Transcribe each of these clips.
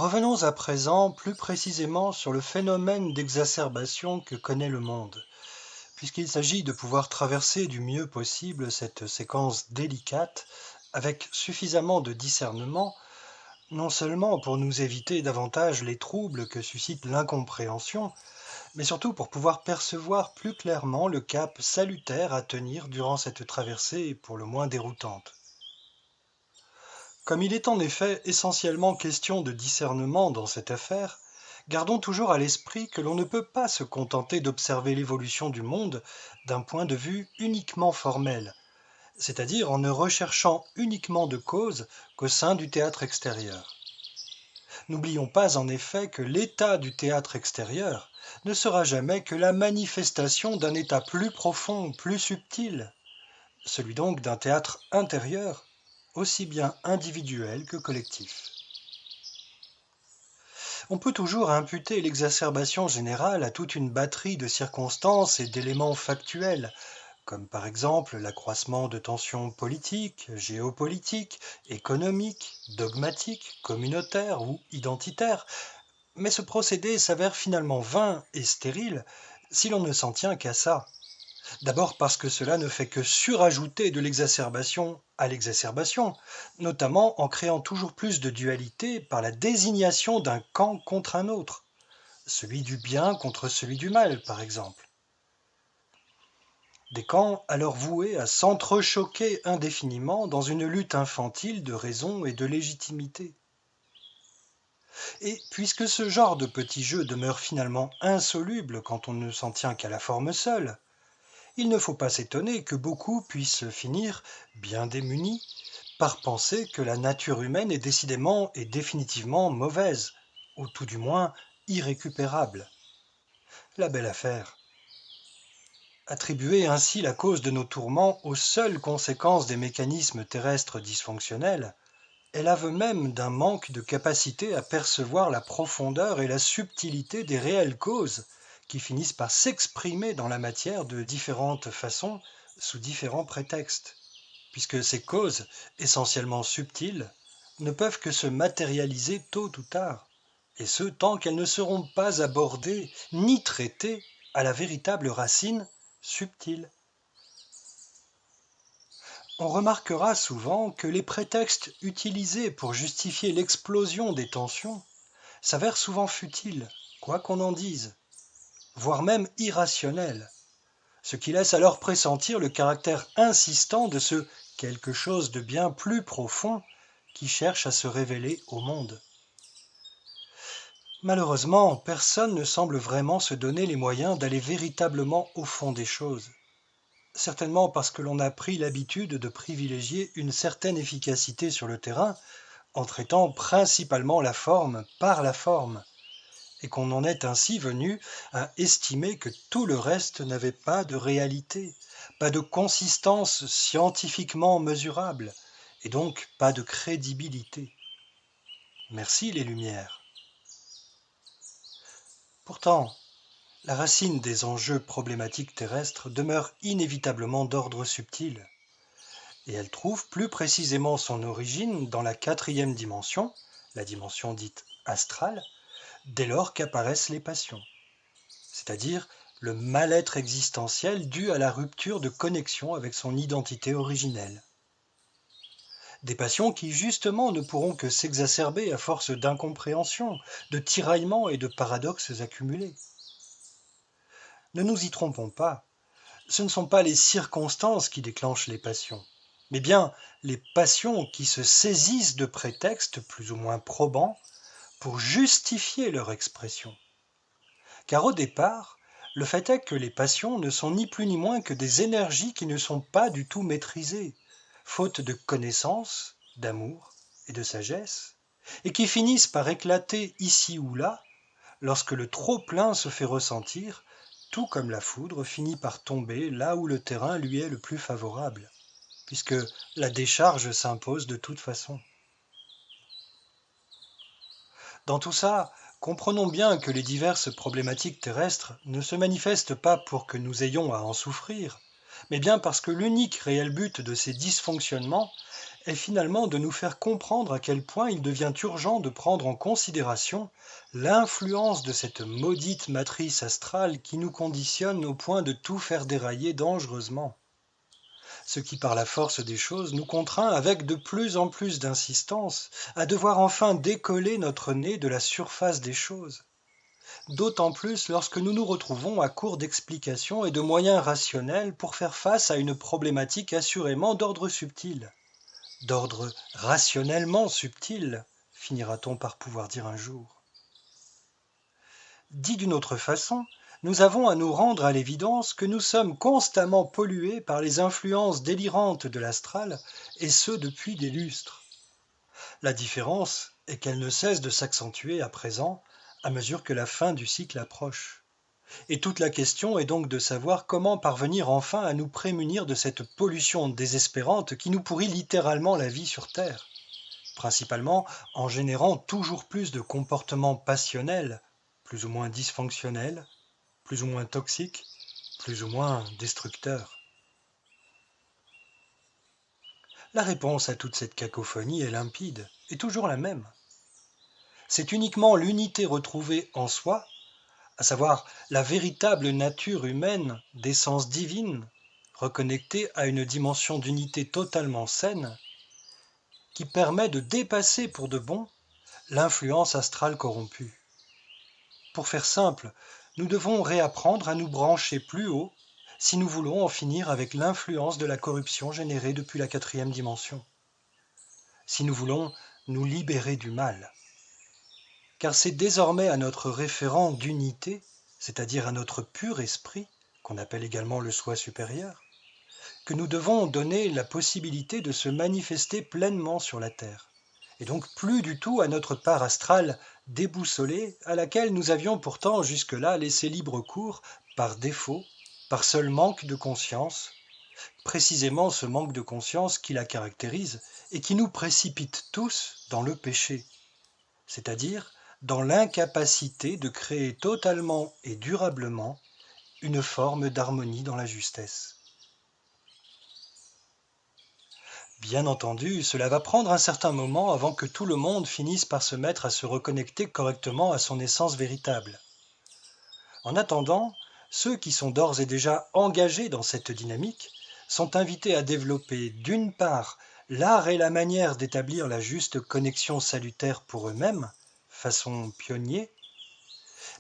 Revenons à présent plus précisément sur le phénomène d'exacerbation que connaît le monde, puisqu'il s'agit de pouvoir traverser du mieux possible cette séquence délicate avec suffisamment de discernement, non seulement pour nous éviter davantage les troubles que suscite l'incompréhension, mais surtout pour pouvoir percevoir plus clairement le cap salutaire à tenir durant cette traversée pour le moins déroutante. Comme il est en effet essentiellement question de discernement dans cette affaire, gardons toujours à l'esprit que l'on ne peut pas se contenter d'observer l'évolution du monde d'un point de vue uniquement formel, c'est-à-dire en ne recherchant uniquement de causes qu'au sein du théâtre extérieur. N'oublions pas en effet que l'état du théâtre extérieur ne sera jamais que la manifestation d'un état plus profond, plus subtil, celui donc d'un théâtre intérieur, aussi bien individuel que collectif. On peut toujours imputer l'exacerbation générale à toute une batterie de circonstances et d'éléments factuels, comme par exemple l'accroissement de tensions politiques, géopolitiques, économiques, dogmatiques, communautaires ou identitaires, mais ce procédé s'avère finalement vain et stérile si l'on ne s'en tient qu'à ça. D'abord parce que cela ne fait que surajouter de l'exacerbation à l'exacerbation, notamment en créant toujours plus de dualité par la désignation d'un camp contre un autre, celui du bien contre celui du mal par exemple. Des camps alors voués à s'entrechoquer indéfiniment dans une lutte infantile de raison et de légitimité. Et puisque ce genre de petit jeu demeure finalement insoluble quand on ne s'en tient qu'à la forme seule, il ne faut pas s'étonner que beaucoup puissent finir, bien démunis, par penser que la nature humaine est décidément et définitivement mauvaise, ou tout du moins irrécupérable. La belle affaire. Attribuer ainsi la cause de nos tourments aux seules conséquences des mécanismes terrestres dysfonctionnels est l'aveu même d'un manque de capacité à percevoir la profondeur et la subtilité des réelles causes qui finissent par s'exprimer dans la matière de différentes façons sous différents prétextes, puisque ces causes, essentiellement subtiles, ne peuvent que se matérialiser tôt ou tard, et ce tant qu'elles ne seront pas abordées ni traitées à la véritable racine subtile. On remarquera souvent que les prétextes utilisés pour justifier l'explosion des tensions s'avèrent souvent futiles, quoi qu'on en dise, voire même irrationnels, ce qui laisse alors pressentir le caractère insistant de ce quelque chose de bien plus profond qui cherche à se révéler au monde. Malheureusement, personne ne semble vraiment se donner les moyens d'aller véritablement au fond des choses. Certainement parce que l'on a pris l'habitude de privilégier une certaine efficacité sur le terrain en traitant principalement la forme par la forme, et qu'on en est ainsi venu à estimer que tout le reste n'avait pas de réalité, pas de consistance scientifiquement mesurable, et donc pas de crédibilité. Merci les Lumières. Pourtant, la racine des enjeux problématiques terrestres demeure inévitablement d'ordre subtil, et elle trouve plus précisément son origine dans la quatrième dimension, la dimension dite astrale, dès lors qu'apparaissent les passions, c'est-à-dire le mal-être existentiel dû à la rupture de connexion avec son identité originelle. Des passions qui justement ne pourront que s'exacerber à force d'incompréhension, de tiraillements et de paradoxes accumulés. Ne nous y trompons pas, ce ne sont pas les circonstances qui déclenchent les passions, mais bien les passions qui se saisissent de prétextes plus ou moins probants pour justifier leur expression. Car au départ, le fait est que les passions ne sont ni plus ni moins que des énergies qui ne sont pas du tout maîtrisées, faute de connaissance, d'amour et de sagesse, et qui finissent par éclater ici ou là, lorsque le trop-plein se fait ressentir, tout comme la foudre finit par tomber là où le terrain lui est le plus favorable, puisque la décharge s'impose de toute façon. Dans tout ça, comprenons bien que les diverses problématiques terrestres ne se manifestent pas pour que nous ayons à en souffrir, mais bien parce que l'unique réel but de ces dysfonctionnements est finalement de nous faire comprendre à quel point il devient urgent de prendre en considération l'influence de cette maudite matrice astrale qui nous conditionne au point de tout faire dérailler dangereusement. Ce qui par la force des choses nous contraint avec de plus en plus d'insistance à devoir enfin décoller notre nez de la surface des choses. D'autant plus lorsque nous nous retrouvons à court d'explications et de moyens rationnels pour faire face à une problématique assurément d'ordre subtil. D'ordre rationnellement subtil, finira-t-on par pouvoir dire un jour. Dit d'une autre façon, nous avons à nous rendre à l'évidence que nous sommes constamment pollués par les influences délirantes de l'astral, et ce depuis des lustres. La différence est qu'elle ne cesse de s'accentuer à présent à mesure que la fin du cycle approche. Et toute la question est donc de savoir comment parvenir enfin à nous prémunir de cette pollution désespérante qui nous pourrit littéralement la vie sur Terre, principalement en générant toujours plus de comportements passionnels, plus ou moins dysfonctionnels, plus ou moins toxiques, plus ou moins destructeurs. La réponse à toute cette cacophonie est limpide, et toujours la même. C'est uniquement l'unité retrouvée en soi, à savoir la véritable nature humaine d'essence divine, reconnectée à une dimension d'unité totalement saine, qui permet de dépasser pour de bon l'influence astrale corrompue. Pour faire simple, nous devons réapprendre à nous brancher plus haut si nous voulons en finir avec l'influence de la corruption générée depuis la 4e dimension. Si nous voulons nous libérer du mal. Car c'est désormais à notre référent d'unité, c'est-à-dire à notre pur esprit, qu'on appelle également le soi supérieur, que nous devons donner la possibilité de se manifester pleinement sur la Terre, et donc plus du tout à notre part astrale déboussolée, à laquelle nous avions pourtant jusque-là laissé libre cours par défaut, par seul manque de conscience, précisément ce manque de conscience qui la caractérise et qui nous précipite tous dans le péché, c'est-à-dire dans l'incapacité de créer totalement et durablement une forme d'harmonie dans la justesse. Bien entendu, cela va prendre un certain moment avant que tout le monde finisse par se mettre à se reconnecter correctement à son essence véritable. En attendant, ceux qui sont d'ores et déjà engagés dans cette dynamique sont invités à développer d'une part l'art et la manière d'établir la juste connexion salutaire pour eux-mêmes, façon pionnier,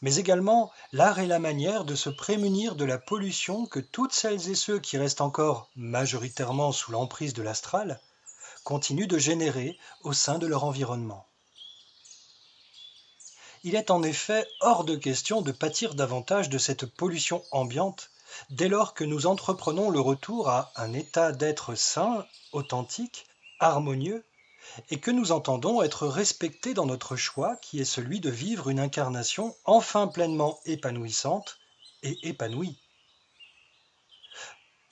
mais également l'art et la manière de se prémunir de la pollution que toutes celles et ceux qui restent encore majoritairement sous l'emprise de l'astral continuent de générer au sein de leur environnement. Il est en effet hors de question de pâtir davantage de cette pollution ambiante dès lors que nous entreprenons le retour à un état d'être sain, authentique, harmonieux, et que nous entendons être respectés dans notre choix qui est celui de vivre une incarnation enfin pleinement épanouissante et épanouie.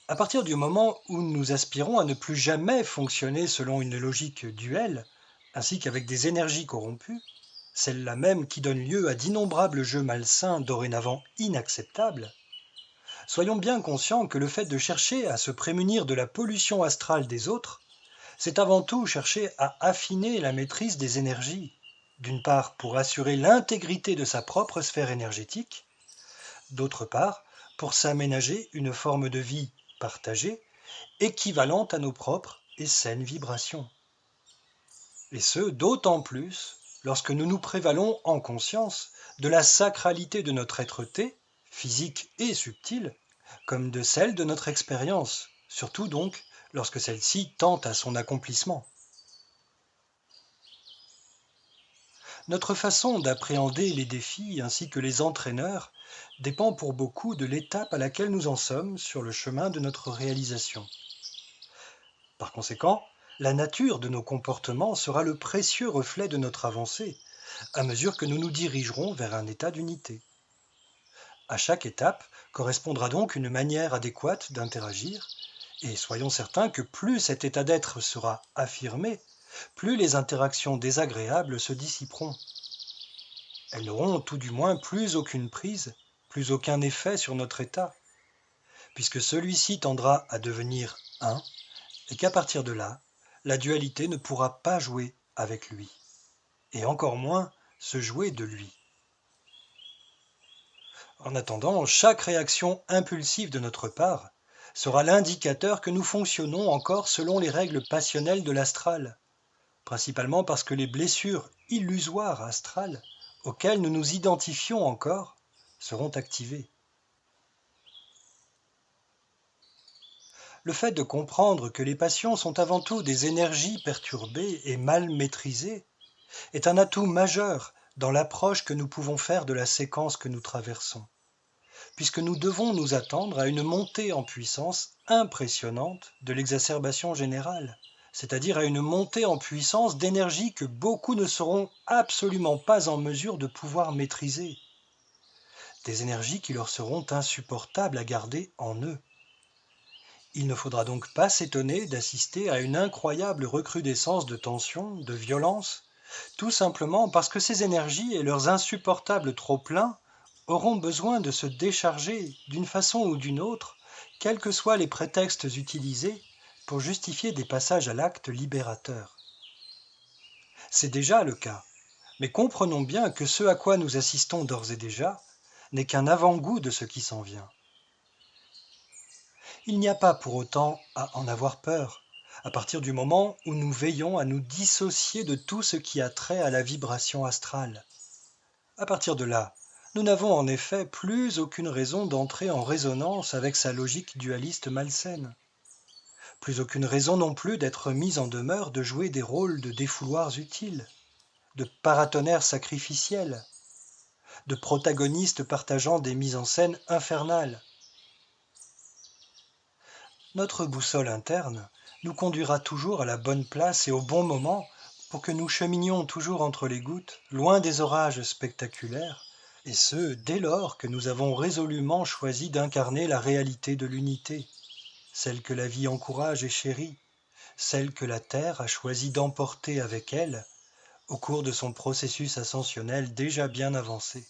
À partir du moment où nous aspirons à ne plus jamais fonctionner selon une logique duelle, ainsi qu'avec des énergies corrompues, celles-là même qui donnent lieu à d'innombrables jeux malsains dorénavant inacceptables, soyons bien conscients que le fait de chercher à se prémunir de la pollution astrale des autres, c'est avant tout chercher à affiner la maîtrise des énergies, d'une part pour assurer l'intégrité de sa propre sphère énergétique, d'autre part pour s'aménager une forme de vie partagée, équivalente à nos propres et saines vibrations. Et ce, d'autant plus lorsque nous nous prévalons en conscience de la sacralité de notre être-té, physique et subtile, comme de celle de notre expérience, surtout donc lorsque celle-ci tend à son accomplissement. Notre façon d'appréhender les défis ainsi que les entraîneurs dépend pour beaucoup de l'étape à laquelle nous en sommes sur le chemin de notre réalisation. Par conséquent, la nature de nos comportements sera le précieux reflet de notre avancée, à mesure que nous nous dirigerons vers un état d'unité. À chaque étape correspondra donc une manière adéquate d'interagir, et soyons certains que plus cet état d'être sera affirmé, plus les interactions désagréables se dissiperont. Elles n'auront tout du moins plus aucune prise, plus aucun effet sur notre état, puisque celui-ci tendra à devenir un, et qu'à partir de là, la dualité ne pourra pas jouer avec lui, et encore moins se jouer de lui. En attendant, chaque réaction impulsive de notre part sera l'indicateur que nous fonctionnons encore selon les règles passionnelles de l'astral, principalement parce que les blessures illusoires astrales auxquelles nous nous identifions encore seront activées. Le fait de comprendre que les passions sont avant tout des énergies perturbées et mal maîtrisées est un atout majeur dans l'approche que nous pouvons faire de la séquence que nous traversons, puisque nous devons nous attendre à une montée en puissance impressionnante de l'exacerbation générale, c'est-à-dire à une montée en puissance d'énergie que beaucoup ne seront absolument pas en mesure de pouvoir maîtriser, des énergies qui leur seront insupportables à garder en eux. Il ne faudra donc pas s'étonner d'assister à une incroyable recrudescence de tension, de violence, tout simplement parce que ces énergies et leurs insupportables trop-pleins auront besoin de se décharger d'une façon ou d'une autre, quels que soient les prétextes utilisés pour justifier des passages à l'acte libérateur. C'est déjà le cas, mais comprenons bien que ce à quoi nous assistons d'ores et déjà n'est qu'un avant-goût de ce qui s'en vient. Il n'y a pas pour autant à en avoir peur, à partir du moment où nous veillons à nous dissocier de tout ce qui a trait à la vibration astrale. À partir de là, nous n'avons en effet plus aucune raison d'entrer en résonance avec sa logique dualiste malsaine. Plus aucune raison non plus d'être mis en demeure de jouer des rôles de défouloirs utiles, de paratonnerres sacrificiels, de protagonistes partageant des mises en scène infernales. Notre boussole interne nous conduira toujours à la bonne place et au bon moment pour que nous cheminions toujours entre les gouttes, loin des orages spectaculaires, et ce, dès lors que nous avons résolument choisi d'incarner la réalité de l'unité, celle que la vie encourage et chérit, celle que la Terre a choisi d'emporter avec elle au cours de son processus ascensionnel déjà bien avancé.